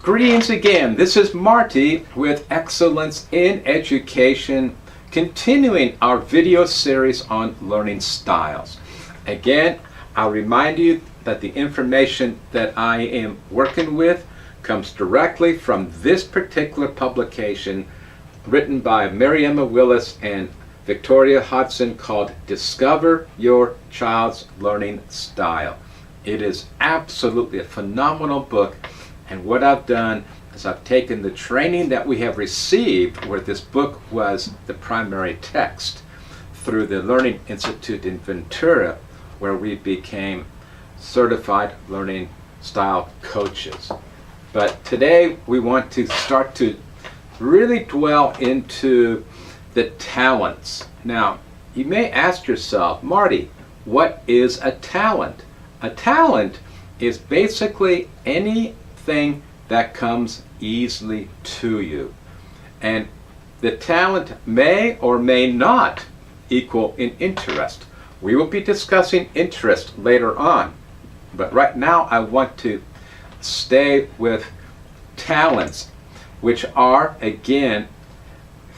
Greetings again. This is Marty with Excellence in Education, continuing our video series on learning styles. Again, I'll remind you that the information that I am working with comes directly from this particular publication written by Mary Emma Willis and Victoria Hodson called Discover Your Child's Learning Style. It is absolutely a phenomenal book, and what I've done is I've taken the training that we have received where this book was the primary text through the Learning Institute in Ventura, where we became certified learning style coaches. But today we want to start to really dwell into the talents. Now, you may ask yourself, Marty, what is a talent? A talent is basically anything that comes easily to you. And the talent may or may not equal an interest. We will be discussing interest later on. But right now I want to stay with talents, which are, again,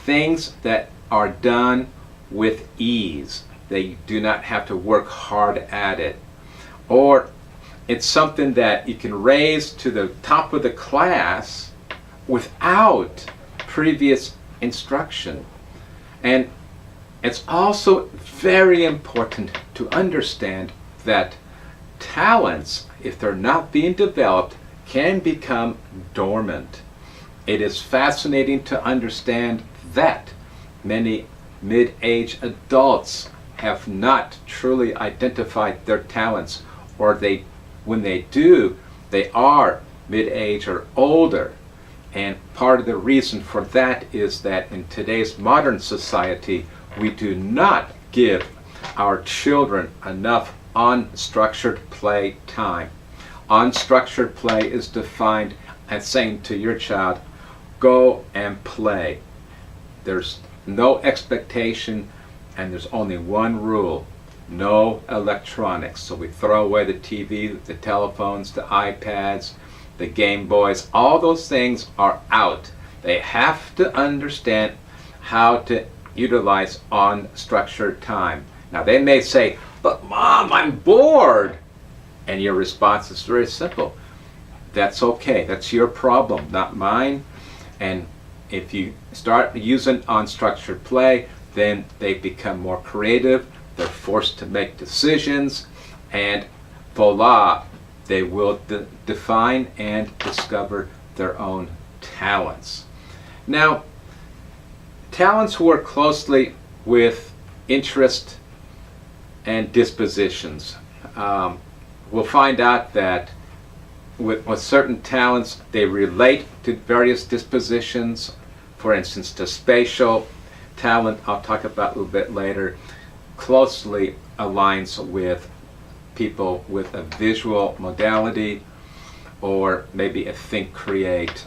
things that are done with ease. They do not have to work hard at it. Or it's something that you can raise to the top of the class without previous instruction. And it's also very important to understand that talents, if they're not being developed, can become dormant. It is fascinating to understand that many mid-age adults have not truly identified their talents, or when they do, they are mid-age or older. And part of the reason for that is that in today's modern society, we do not give our children enough unstructured play time. Unstructured play is defined as saying to your child, go and play. There's no expectation, and there's only one rule: no electronics. So we throw away the TV, the telephones, the iPads, the Game Boys. All those things are out. They have to understand how to utilize unstructured time. Now they may say, but Mom, I'm bored. And your response is very simple. That's okay. That's your problem, not mine. And if you start using unstructured play, then they become more creative. They're forced to make decisions, and voila, they will define and discover their own talents. Now, talents work closely with interest and dispositions. We'll find out that with certain talents, they relate to various dispositions. For instance, the spatial talent, I'll talk about a little bit later, closely aligns with people with a visual modality, or maybe a think, create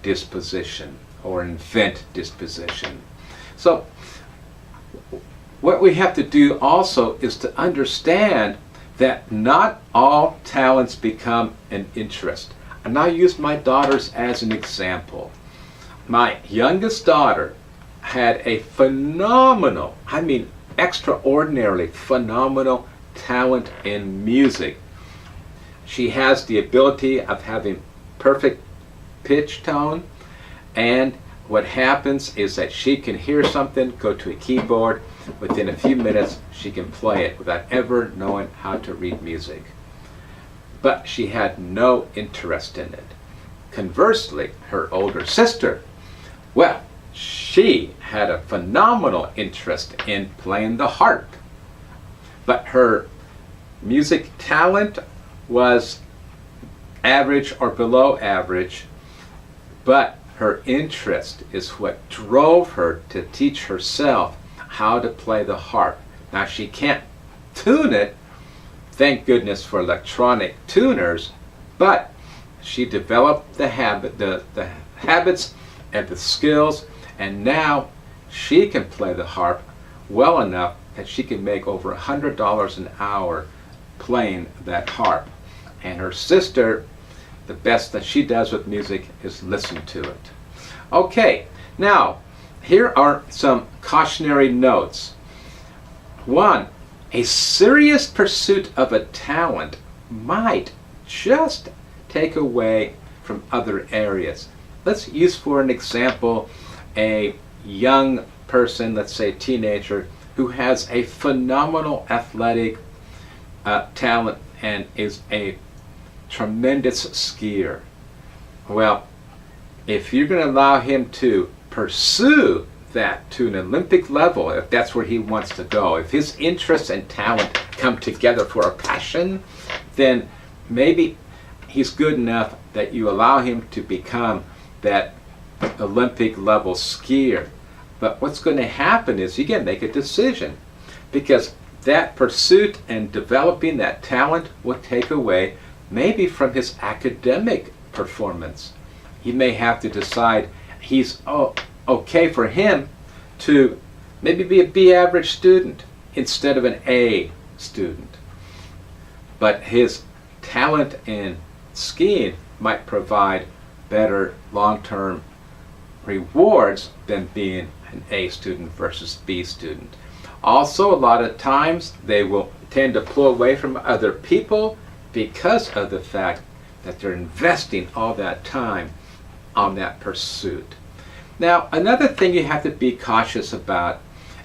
disposition, or invent disposition. So what we have to do also is to understand that not all talents become an interest. And I use my daughters as an example. My youngest daughter had a phenomenal, I mean extraordinarily phenomenal talent in music. She has the ability of having perfect pitch tone, and what happens is that she can hear something, go to a keyboard, within a few minutes she can play it without ever knowing how to read music. But she had no interest in it. Conversely, her older sister, well, she had a phenomenal interest in playing the harp. But her music talent was average or below average, but her interest is what drove her to teach herself how to play the harp. Now, she can't tune it, thank goodness for electronic tuners, but she developed the habits and the skills, and now she can play the harp well enough that she can make over $100 an hour playing that harp. And her sister the best that she does with music is listen to it. Okay, now here are some cautionary notes. One, a serious pursuit of a talent might just take away from other areas. Let's use for an example a young person, let's say a teenager, who has a phenomenal athletic talent and is a tremendous skier. Well, if you're going to allow him to pursue that to an Olympic level, if that's where he wants to go, if his interests and talent come together for a passion, then maybe he's good enough that you allow him to become that Olympic level skier. But what's going to happen is you got to make a decision, because that pursuit and developing that talent will take away maybe from his academic performance. He may have to decide he's okay for him to maybe be a B average student instead of an A student. But his talent in skiing might provide better long-term rewards than being an A student versus B student. Also, a lot of times they will tend to pull away from other people because of the fact that they're investing all that time on that pursuit. Now, another thing you have to be cautious about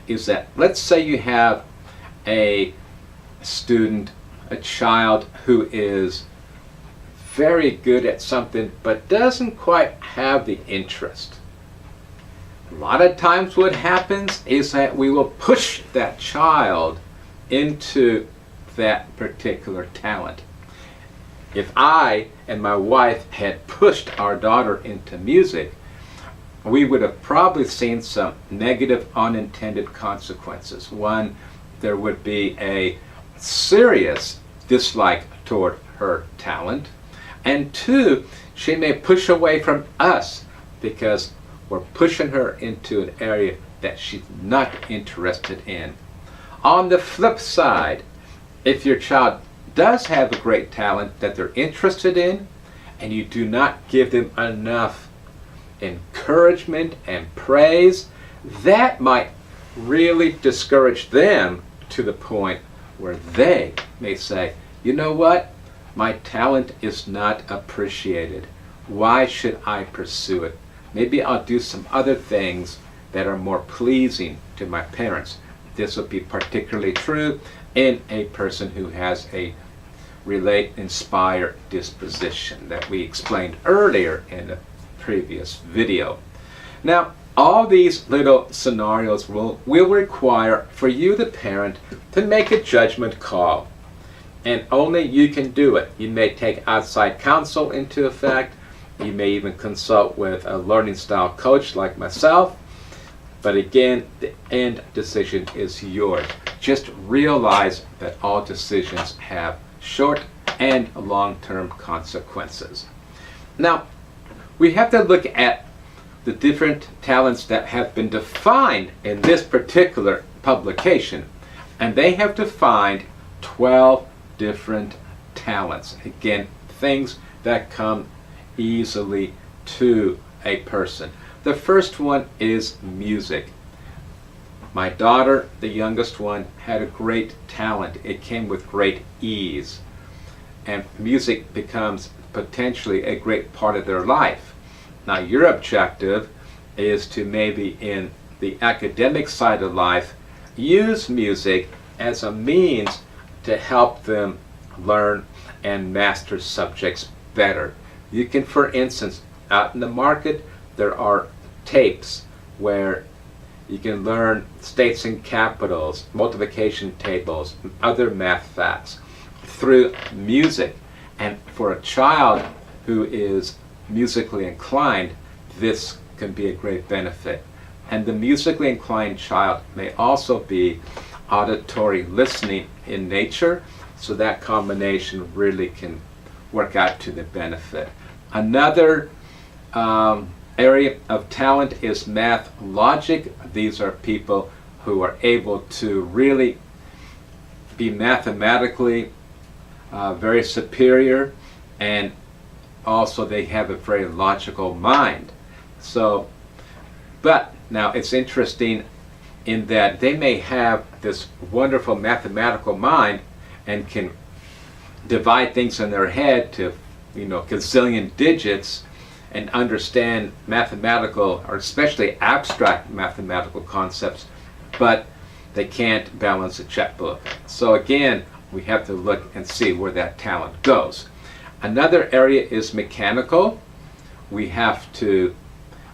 is that, let's say you have a student, a child who is very good at something but doesn't quite have the interest. A lot of times what happens is that we will push that child into that particular talent. If I and my wife had pushed our daughter into music, we would have probably seen some negative unintended consequences. One, there would be a serious dislike toward her talent. And two, she may push away from us because we're pushing her into an area that she's not interested in. On the flip side, if your child does have a great talent that they're interested in, and you do not give them enough encouragement and praise, that might really discourage them to the point where they may say, you know what, my talent is not appreciated. Why should I pursue it? Maybe I'll do some other things that are more pleasing to my parents. This would be particularly true in a person who has a relate, inspire disposition that we explained earlier in the previous video. Now, all these little scenarios will require for you, the parent, to make a judgment call. And only you can do it. You may take outside counsel into effect. You may even consult with a learning style coach like myself. But again, the end decision is yours. Just realize that all decisions have short and long-term consequences. Now, we have to look at the different talents that have been defined in this particular publication. And they have defined 12 different talents. Again, things that come easily to a person. The first one is music. My daughter, the youngest one, had a great talent. It came with great ease. And music becomes potentially a great part of their life. Now, your objective is to maybe in the academic side of life use music as a means to help them learn and master subjects better. You can, for instance, out in the market, there are tapes where you can learn states and capitals, multiplication tables, and other math facts through music. And for a child who is musically inclined, this can be a great benefit. And the musically inclined child may also be auditory listening in nature, so that combination really can work out to the benefit. Another area of talent is math logic. These are people who are able to really be mathematically very superior and also they have a very logical mind. So, but now it's interesting in that they may have this wonderful mathematical mind and can divide things in their head to, gazillion digits and understand mathematical, or especially abstract mathematical concepts, but they can't balance a checkbook. So again, we have to look and see where that talent goes. Another area is mechanical. We have to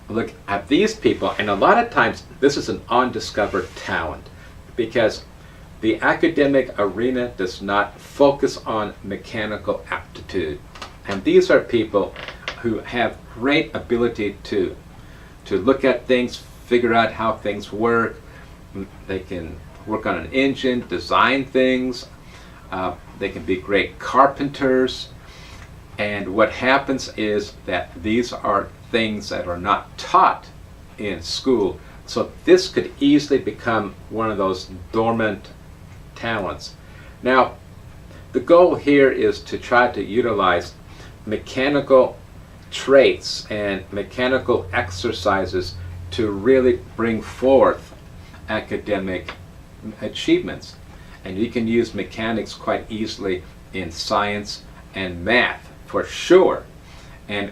look at these people, and a lot of times this is an undiscovered talent because the academic arena does not focus on mechanical aptitude. And these are people who have great ability to look at things, figure out how things work. They can work on an engine, design things. They can be great carpenters. And what happens is that these are things that are not taught in school. So this could easily become one of those dormant talents. Now, the goal here is to try to utilize mechanical traits and mechanical exercises to really bring forth academic achievements. And you can use mechanics quite easily in science and math, for sure. And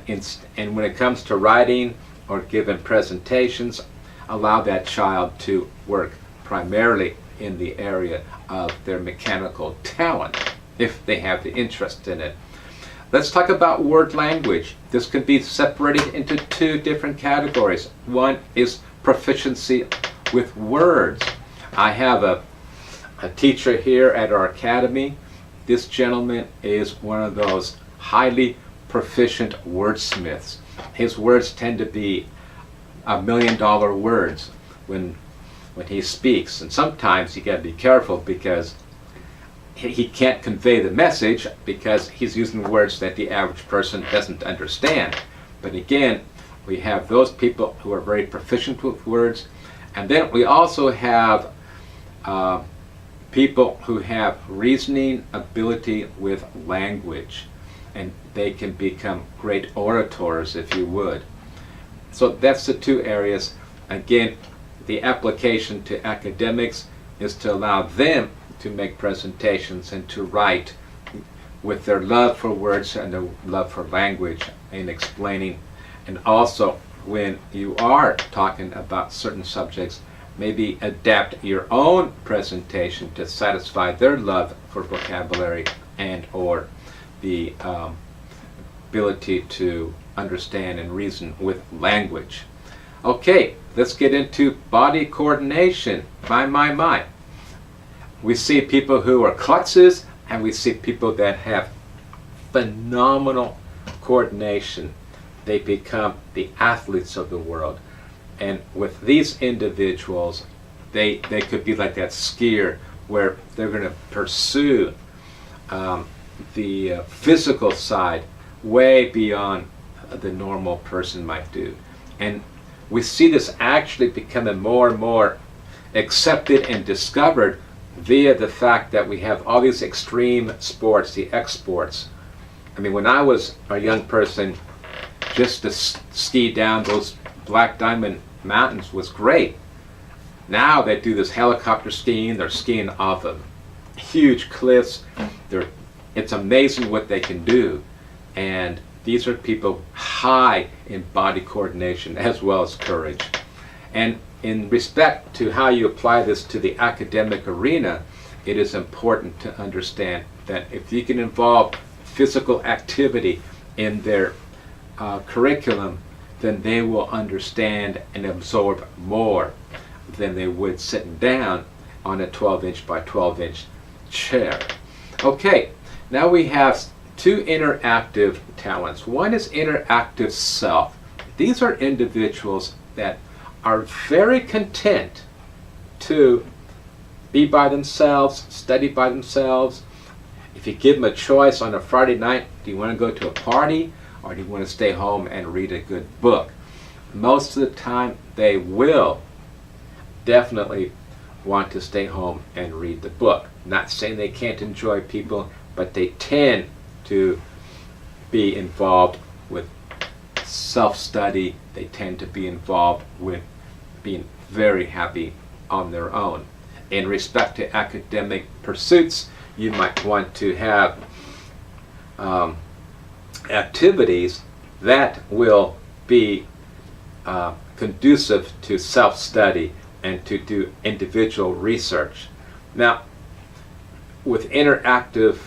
when it comes to writing or giving presentations, allow that child to work primarily in the area of their mechanical talent, if they have the interest in it. Let's talk about word language. This can be separated into two different categories. One is proficiency with words. I have a teacher here at our academy. This gentleman is one of those highly proficient wordsmiths. His words tend to be $1 million words when he speaks, and sometimes you got to be careful because he can't convey the message because he's using words that the average person doesn't understand. But again, we have those people who are very proficient with words, and then we also have people who have reasoning ability with language, and they can become great orators, if you would. So that's the two areas. Again, the application to academics is to allow them to make presentations and to write with their love for words and their love for language in explaining. And also, when you are talking about certain subjects, maybe adapt your own presentation to satisfy their love for vocabulary and or the ability to understand and reason with language. Okay, let's get into body coordination. My. We see people who are klutzes, and we see people that have phenomenal coordination. They become the athletes of the world. And with these individuals, they could be like that skier where they're going to pursue the physical side way beyond the normal person might do. And we see this actually becoming more and more accepted and discovered via the fact that we have all these extreme sports, the X sports. I mean, when I was a young person, just to ski down those Black Diamond Mountains was great. Now they do this helicopter skiing, they're skiing off of huge cliffs. It's amazing what they can do. And these are people high in body coordination as well as courage. And in respect to how you apply this to the academic arena, it is important to understand that if you can involve physical activity in their curriculum, then they will understand and absorb more than they would sitting down on a 12-inch by 12-inch chair. Okay, now we have two interactive talents. One is interactive self. These are individuals that are very content to be by themselves, study by themselves. If you give them a choice on a Friday night, do you want to go to a party or do you want to stay home and read a good book? Most of the time they will definitely want to stay home and read the book. Not saying they can't enjoy people, but they tend to be involved with self-study. They tend to be involved with being very happy on their own. In respect to academic pursuits, you might want to have activities that will be conducive to self-study and to do individual research. Now, with interactive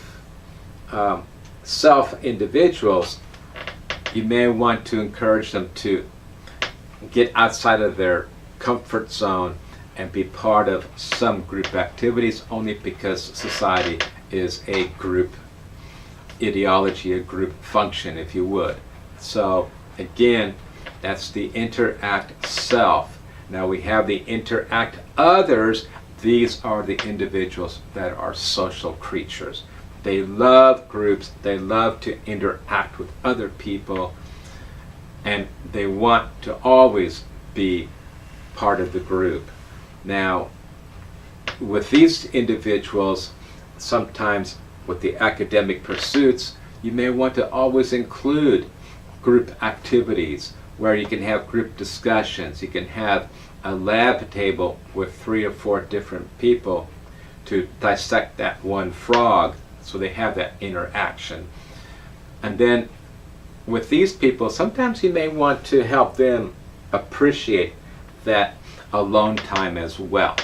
self-individuals, you may want to encourage them to get outside of their comfort zone and be part of some group activities, only because society is a group ideology, a group function, if you would. So again, that's the interact self. Now we have the interact others. These are the individuals that are social creatures. They love groups, they love to interact with other people, and they want to always be part of the group. Now, with these individuals, sometimes with the academic pursuits, you may want to always include group activities where you can have group discussions. You can have a lab table with 3 or 4 different people to dissect that one frog, so they have that interaction. And then with these people, sometimes you may want to help them appreciate that alone time as well.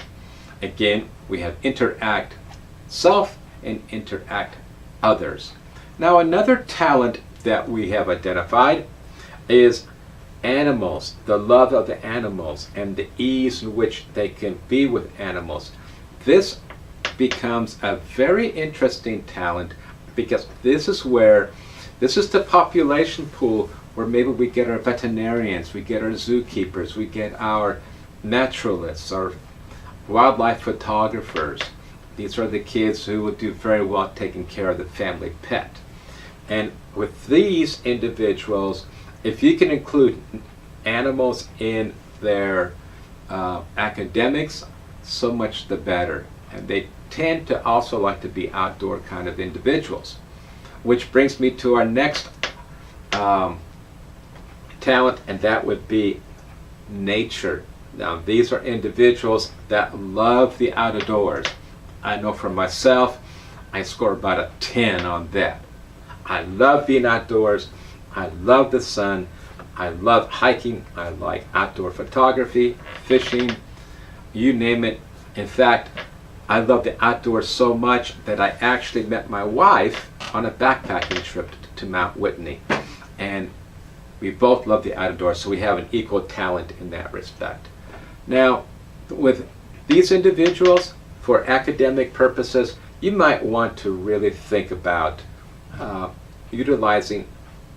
Again, we have interact self and interact others. Now, another talent that we have identified is animals, the love of the animals and the ease in which they can be with animals. This becomes a very interesting talent, because this is the population pool where maybe we get our veterinarians, we get our zookeepers, we get our naturalists, our wildlife photographers. These are the kids who will do very well taking care of the family pet. And with these individuals, if you can include animals in their academics, so much the better. And they tend to also like to be outdoor kind of individuals. Which brings me to our next talent, and that would be nature. Now, these are individuals that love the outdoors. I know for myself, I score about a 10 on that. I love being outdoors. I love the sun. I love hiking. I like outdoor photography, fishing, you name it. In fact, I love the outdoors so much that I actually met my wife on a backpacking trip to Mount Whitney. And we both love the outdoors, so we have an equal talent in that respect. Now, with these individuals, for academic purposes, you might want to really think about utilizing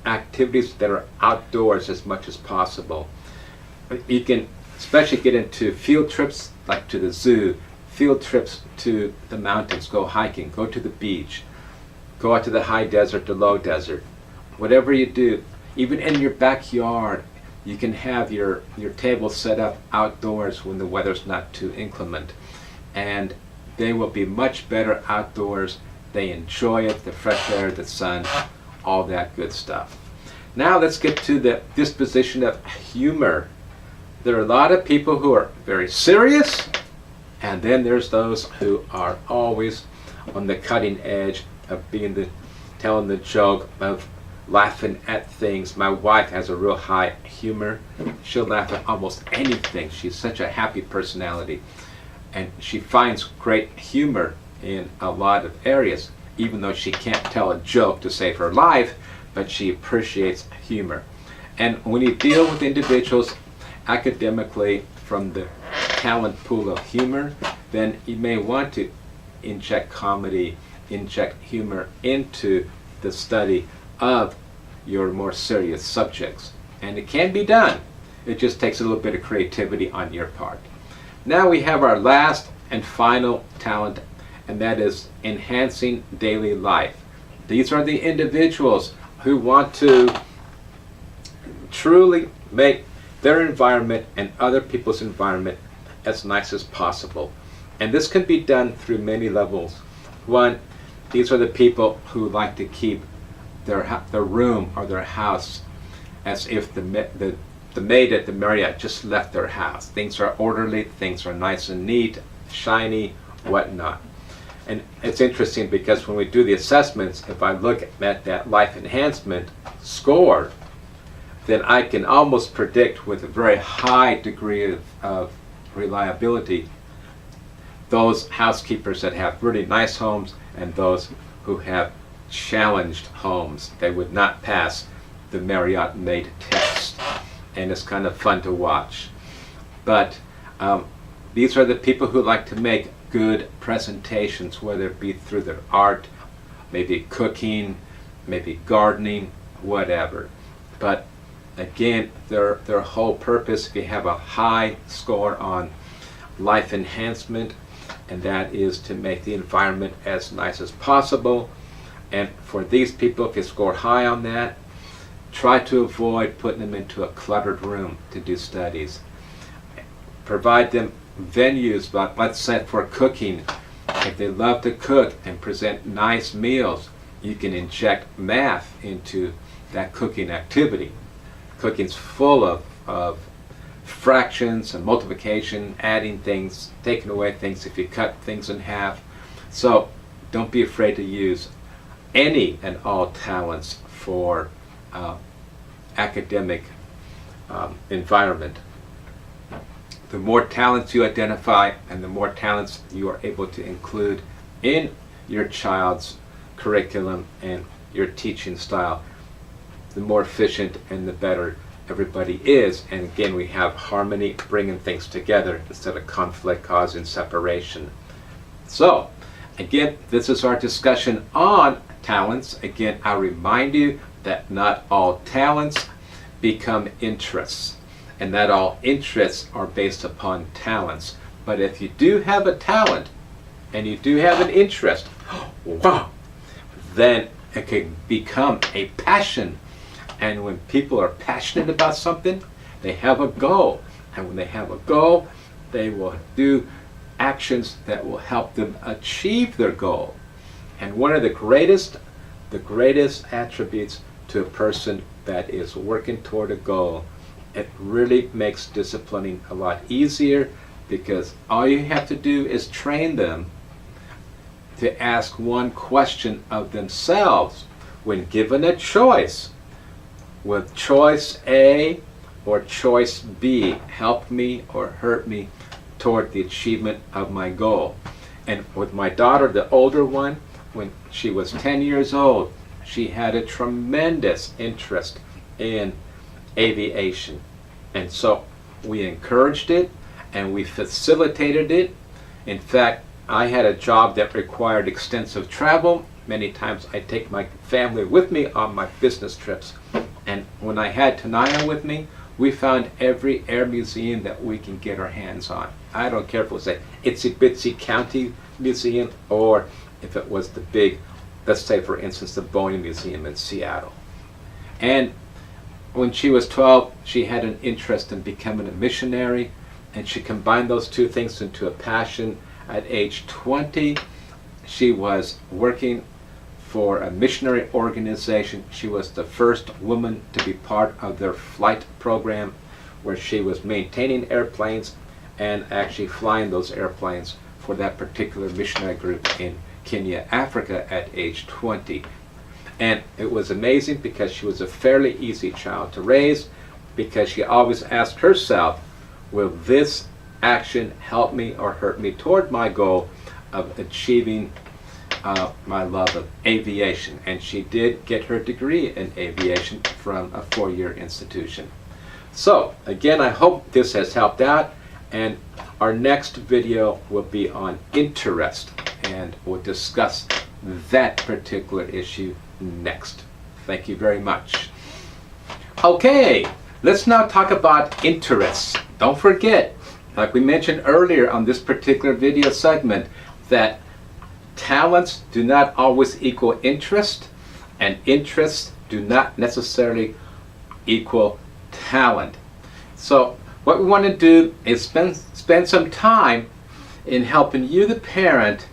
activities that are outdoors as much as possible. You can especially get into field trips, like to the zoo, field trips to the mountains, go hiking, go to the beach, go out to the high desert, the low desert. Whatever you do, even in your backyard, you can have your table set up outdoors when the weather's not too inclement. And they will be much better outdoors. They enjoy it, the fresh air, the sun, all that good stuff. Now let's get to the disposition of humor. There are a lot of people who are very serious, and then there's those who are always on the cutting edge of telling the joke, of laughing at things. My wife has a real high humor. She'll laugh at almost anything. She's such a happy personality. And she finds great humor in a lot of areas, even though she can't tell a joke to save her life, but she appreciates humor. And when you deal with individuals academically from the talent pool of humor, then you may want to inject comedy, inject humor into the study of your more serious subjects. And it can be done. It just takes a little bit of creativity on your part. Now we have our last and final talent, and that is enhancing daily life. These are the individuals who want to truly make their environment and other people's environment as nice as possible. And this can be done through many levels. One, these are the people who like to keep their room or their house as if the maid at the Marriott just left their house. Things are orderly, things are nice and neat, shiny, whatnot. And it's interesting because when we do the assessments, if I look at that life enhancement score, then I can almost predict with a very high degree of reliability those housekeepers that have really nice homes and those who have challenged homes. They would not pass the Marriott maid test, and it's kind of fun to watch. But these are the people who like to make good presentations, whether it be through their art, maybe cooking, maybe gardening, whatever. But again, their whole purpose, if you have a high score on life enhancement, and that is to make the environment as nice as possible. And for these people, if you score high on that, try to avoid putting them into a cluttered room to do studies. Provide them venues, but let's say for cooking. If they love to cook and present nice meals, you can inject math into that cooking activity. Cooking's full of fractions and multiplication, adding things, taking away things if you cut things in half. So don't be afraid to use any and all talents for academic environment. The more talents you identify and the more talents you are able to include in your child's curriculum and your teaching style, the more efficient and the better everybody is. And again, we have harmony, bringing things together instead of conflict causing separation. So again, this is our discussion on talents. Again, I remind you that not all talents become interests, and that all interests are based upon talents. But if you do have a talent and you do have an interest, wow, then it can become a passion. And when people are passionate about something, they have a goal. And when they have a goal, they will do actions that will help them achieve their goal. And one of the greatest attributes to a person that is working toward a goal, it really makes disciplining a lot easier, because all you have to do is train them to ask one question of themselves when given a choice. Will choice A or choice B help me or hurt me toward the achievement of my goal? And with my daughter, the older one, when she was 10 years old, she had a tremendous interest in aviation. And so we encouraged it and we facilitated it. In fact, I had a job that required extensive travel. Many times I take my family with me on my business trips. And when I had Tanaya with me, we found every air museum that we can get our hands on. I don't care if it was a itsy bitsy county museum or if it was the big, let's say for instance, the Boeing Museum in Seattle. And when she was 12, she had an interest in becoming a missionary, and she combined those two things into a passion. At age 20, she was working for a missionary organization. She was the first woman to be part of their flight program, where she was maintaining airplanes and actually flying those airplanes for that particular missionary group in Kenya, Africa at age 20. And it was amazing because she was a fairly easy child to raise, because she always asked herself, will this action help me or hurt me toward my goal of achieving my love of aviation? And she did get her degree in aviation from a 4-year institution. So again, I hope this has helped out, and our next video will be on interest, and we'll discuss that particular issue next. Thank you very much. Okay, let's now talk about interests. Don't forget, like we mentioned earlier on this particular video segment, that talents do not always equal interest, and interests do not necessarily equal talent. So what we want to do is spend some time in helping you, the parent,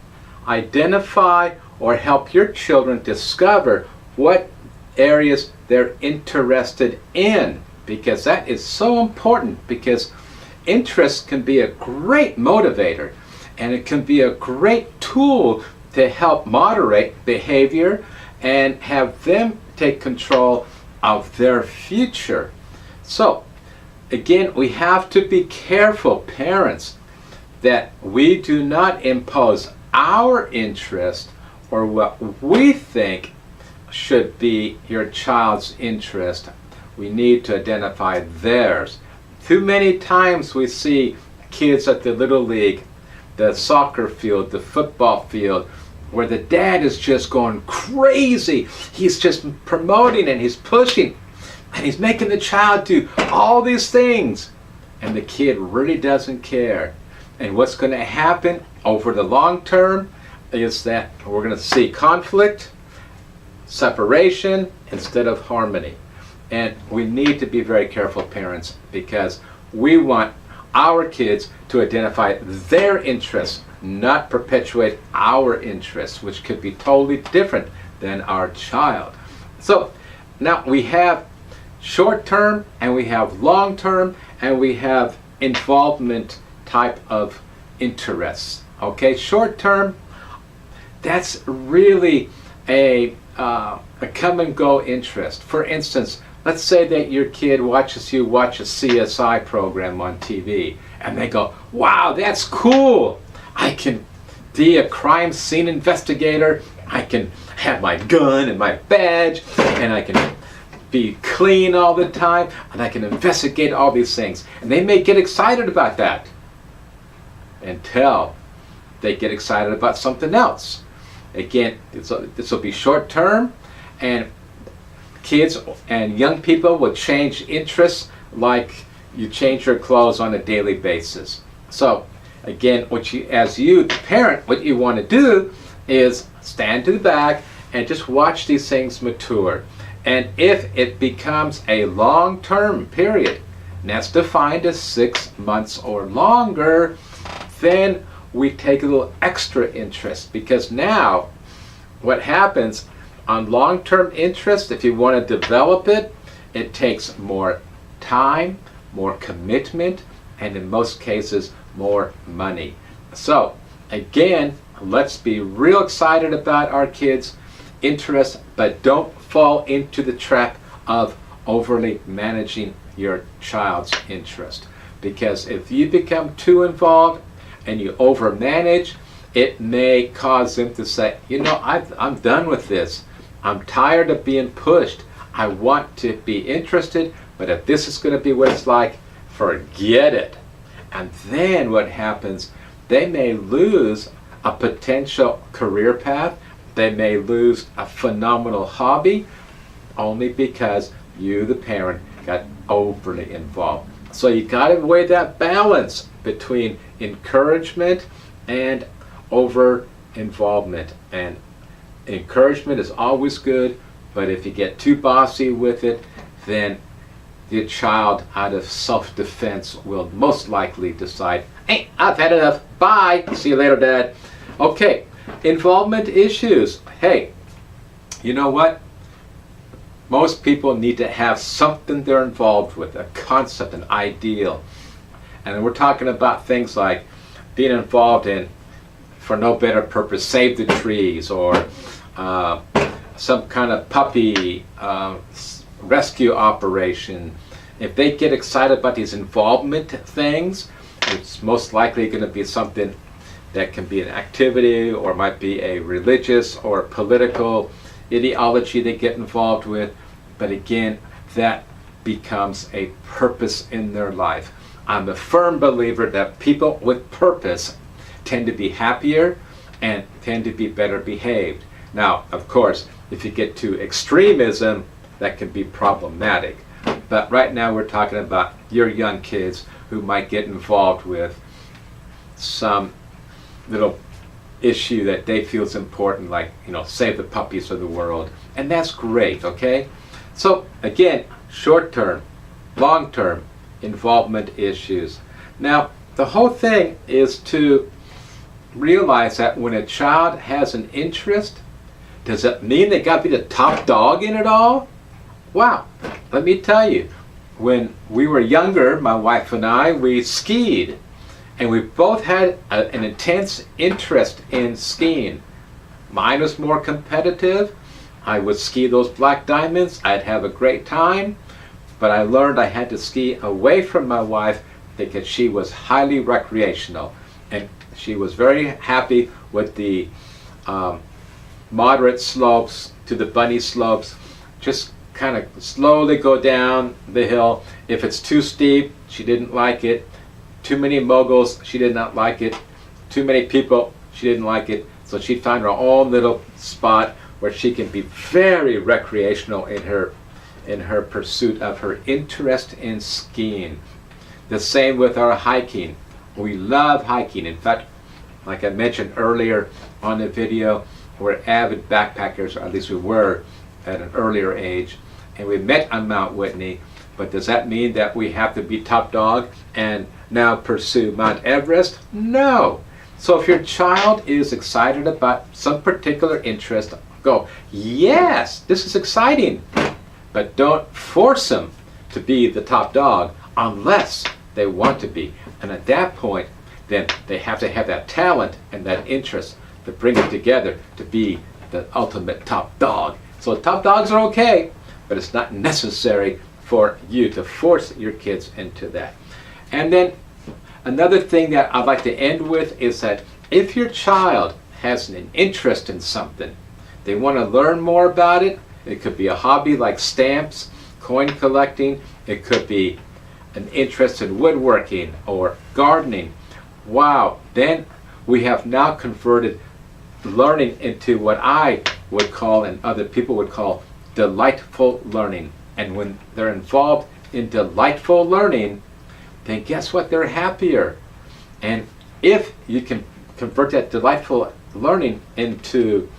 identify or help your children discover what areas they're interested in, because that is so important, because interest can be a great motivator, and it can be a great tool to help moderate behavior and have them take control of their future. So again, we have to be careful, parents, that we do not impose our interest or what we think should be your child's interest. We need to identify theirs. Too many times we see kids at the Little League, the soccer field, the football field, where the dad is just going crazy. He's just promoting and he's pushing and he's making the child do all these things, and the kid really doesn't care. And what's going to happen over the long term is that we're going to see conflict, separation instead of harmony. And we need to be very careful, parents, because we want our kids to identify their interests, not perpetuate our interests, which could be totally different than our child. So now we have short term, and we have long term, and we have involvement type of interests. Okay, short term, that's really a come and go interest. For instance, let's say that your kid watches you watch a CSI program on TV, and they go, wow, that's cool. I can be a crime scene investigator. I can have my gun and my badge, and I can be clean all the time, and I can investigate all these things. And they may get excited about that until they get excited about something else. Again, this will be short term, and kids and young people will change interests like you change your clothes on a daily basis. So again, as you, the parent, what you want to do is stand to the back and just watch these things mature. And if it becomes a long-term period, and that's defined as 6 months or longer, then we take a little extra interest, because now what happens on long-term interest, if you want to develop it, it takes more time, more commitment, and in most cases more money. So again, let's be real excited about our kids' interests, but don't fall into the trap of overly managing your child's interest, because if you become too involved and you overmanage, it may cause them to say, you know, I'm done with this. I'm tired of being pushed. I want to be interested, but if this is going to be what it's like, forget it. And then what happens, they may lose a potential career path. They may lose a phenomenal hobby, only because you, the parent, got overly involved. So you got to weigh that balance between encouragement and over involvement. And encouragement is always good, but if you get too bossy with it, then your child, out of self-defense, will most likely decide, hey, I've had enough, bye, see you later, Dad. Okay, involvement issues. Hey, you know what? Most people need to have something they're involved with, a concept, an ideal. And we're talking about things like being involved in, for no better purpose, Save the Trees, or some kind of puppy rescue operation. If they get excited about these involvement things, it's most likely going to be something that can be an activity, or might be a religious or political ideology they get involved with. But again, that becomes a purpose in their life. I'm a firm believer that people with purpose tend to be happier and tend to be better behaved. Now, of course, if you get to extremism, that can be problematic. But right now we're talking about your young kids who might get involved with some little issue that they feel is important, like, you know, save the puppies of the world. And that's great, okay? So again, short-term, long-term involvement issues. Now, the whole thing is to realize that when a child has an interest, Does that mean they got to be the top dog in it all? Wow, let me tell you, when we were younger, my wife and I, we skied. And we both had an intense interest in skiing. Mine was more competitive. I would ski those black diamonds. I'd have a great time. But I learned I had to ski away from my wife because she was highly recreational. And she was very happy with the moderate slopes to the bunny slopes. Just kind of slowly go down the hill. If it's too steep, she didn't like it. Too many moguls, she did not like it. Too many people, she didn't like it. So she'd find her own little spot where she can be very recreational in her pursuit of her interest in skiing. The same with our hiking. We love hiking. In fact, like I mentioned earlier on the video, we're avid backpackers, or at least we were at an earlier age, and we met on Mount Whitney. But does that mean that we have to be top dog and now pursue Mount Everest? No. So if your child is excited about some particular interest, go, yes, this is exciting. But don't force them to be the top dog unless they want to be. And at that point, then they have to have that talent and that interest to bring it together to be the ultimate top dog. So top dogs are okay, but it's not necessary for you to force your kids into that. And then another thing that I'd like to end with is that if your child has an interest in something, they want to learn more about it. It could be a hobby like stamps, coin collecting. It could be an interest in woodworking or gardening. Wow, then we have now converted learning into what I would call and other people would call delightful learning. And when they're involved in delightful learning, then guess what? They're happier. And if you can convert that delightful learning into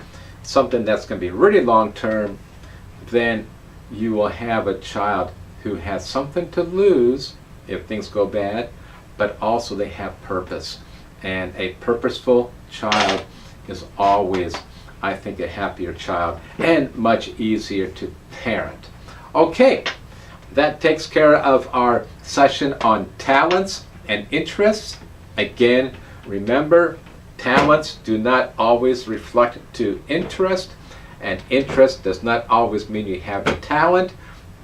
something that's going to be really long term, then you will have a child who has something to lose if things go bad, but also they have purpose. And a purposeful child is always, I think, a happier child and much easier to parent. Okay, that takes care of our session on talents and interests. Again, remember, talents do not always reflect to interest, and interest does not always mean you have the talent.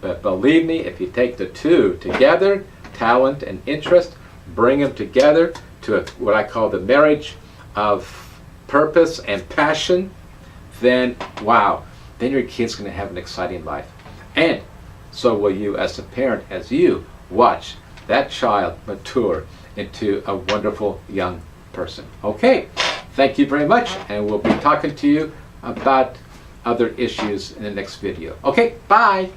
But believe me, if you take the two together, talent and interest, bring them together to what I call the marriage of purpose and passion, then wow, then your kid's going to have an exciting life. And so will you as a parent, as you watch that child mature into a wonderful young person. Okay, thank you very much, and we'll be talking to you about other issues in the next video. Okay, bye.